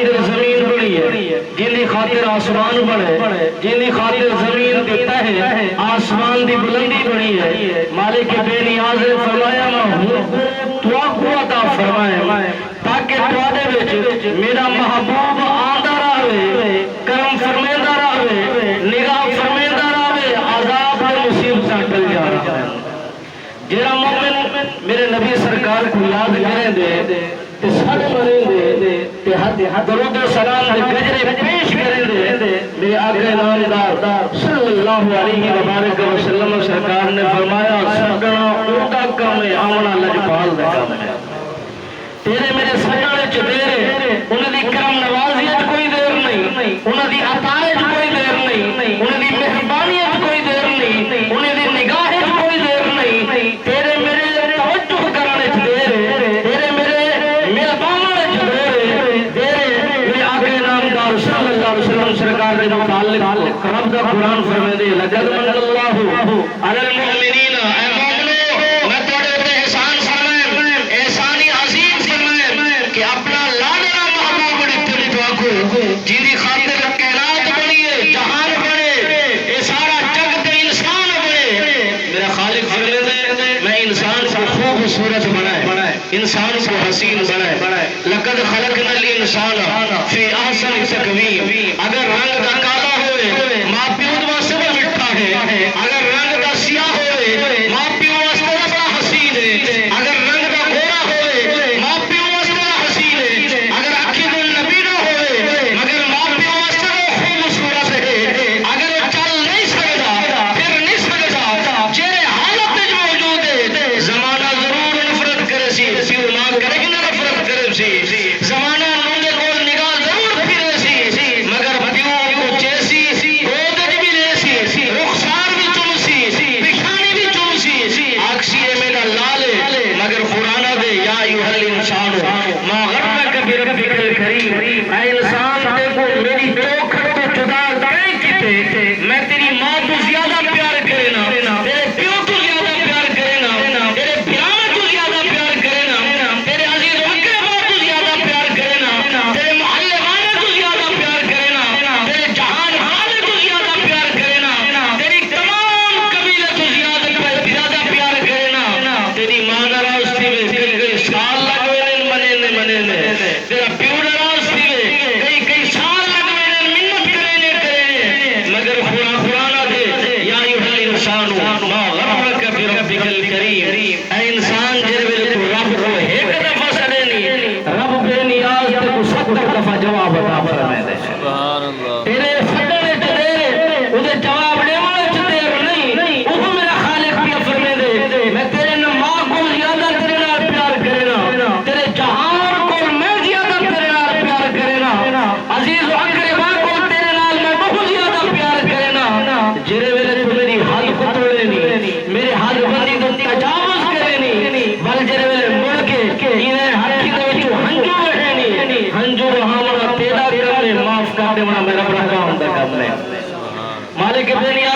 خاطر زمین بنی ہے، جن خاطر آسمان بنے، جن خاطر زمین دی تہے آسمان دی بلندی بنی ہے، مالک بے نیاز نے فرمایا میں ہوں تو کو عطا فرمائے تاکہ تواڈے وچ میرا محبوب آندا رہے، کرم فرمیندا رہے، نگاہ فرمیندا رہے، عذاب تے مصیبتاں ٹل جا رہا ہے۔ جڑا مومن میرے نبی سرکار کو یاد کریں دے تے سڑ مریں دے تے حد درود و سلام دے گجرے پیش کریں دے، میرے آقا نامدار صلی اللہ علیہ وبارک وسلم سرکار نے فرمایا سجنا اوندا کام ہے، آونا لجپال دا کام ہے۔ تیرے میرے سجنے چ دیر انہاں دی کرم نوازی وچ کوئی دیر نہیں، انہاں دی عطا وچ کوئی دیر نہیں، انہاں دی مہربانی وچ کوئی دیر نہیں، انہاں دی نگاہ وچ کوئی دیر نہیں، تیرے میرے توجہ کرنے وچ دیر، تیرے میرے مہربانی وچ دیر، میرے آقا نامدار صلی اللہ علیہ وسلم سرکار دے متعلق رب دا قرآن فرمائے لقد من اللہ علی المؤمنین، اے مومنو میں تواڈے تے احسان فرمائے، احسان عظیم فرمائے کہ اپنا لاڈلا محبوب دتے تو جیدی خاطر کائنات بنی ہے، جہان بنے، اے سارا جگ تے انسان بنے، میرا خالق فرماتا ہے میں انسان کو خوبصورت بنائے، انسان کو حسین بنائے، لقد خلقنا الانسان فی احسن تقویم، اگر رنگ دا کالا ہوئے ماں پیو واسطے مٹھا ہے، اگر رنگ دا سیاہ ہوئے ماں پیو واسطے بڑا حسین ہے، اگر رنگ دا گورا ہوئے ماں پیو واسطے بڑا حسین ہے، اگر اکھی دل نبی نہ ہوئے مگر ماں پیو واسطے وہ خوبصورت ہے، اگر چل نہیں سکتا پھر نہیں سکتا جیرے حالت وچ موجود ہے، زمانہ ضرور نفرت کرے سی، پیو ماں کرے گی نہ نفرت کرے سی، زمانہ نونگے کول نگاہ ضرور پھرے سی، مگر پیو کو چیسی گود وچ بھی لے سی، رخسار بھی چمسی، پچھانی بھی چمسی، آکسی ہے میرا لالے مگر قرآن دے یا ایھا الانسان ما غرک بربک الکریم، اے انسان دیکھو میری چوکھٹ تو جدا نہیں کیتے، میں تیری ماں تو زیادہ پیار کرے نا، تیرے پیو تو زیادہ پیار کرے نا، تیرے بھراواں تو زیادہ پیار کرے نا، تیرے عزیز و اقربا تو زیادہ پیار کرے نا، تیرے محلے والے تو زیادہ پیار کرے نا، تیرے جہان والے تو زیادہ پیار کرے نا، تیری تمام قبیلے تو زیادہ پیار کرے نا، تیری ماں ناراض تھی کئی سال لگے منے تیرا پیو ناراض تھی کئی سال لگے منت کرے مگر قرآن دے یا ایھا الانسان ما غرک بربک الکریم، اے انسان جے ویلے تو رب کو ایک دفعہ سڑے نہیں، رب بے نیاز تے کو 70 دفعہ جواب عطا فرمائے دے، سبحان اللہ، تیرے سجنے تے دیر اودے جواب دیوان وچ دیر نہیں، او میرا خالق بھی فرمائے دے میں تیرے ماں کو زیادہ تیرے نال پیار کرے نا، تیرے جہان کو میں زیادہ تیرے نال پیار کرے نا، عزیز و اقربا کو تیرے نال میں بہت زیادہ پیار کرے نا، جڑے ویلے تو میری حد کو توڑے نہیں، میرے حد بندی تو تجاوز کرے نہیں، بل جڑے ویلے مڑ کے انہیں ہاتھی دے وچوں ہنجو وہے نہیں، ہنجو وہاونا تیرا کام ہے، معاف کر دیونا میرا بڑا کام دا کام ہے، مالک بے نیاز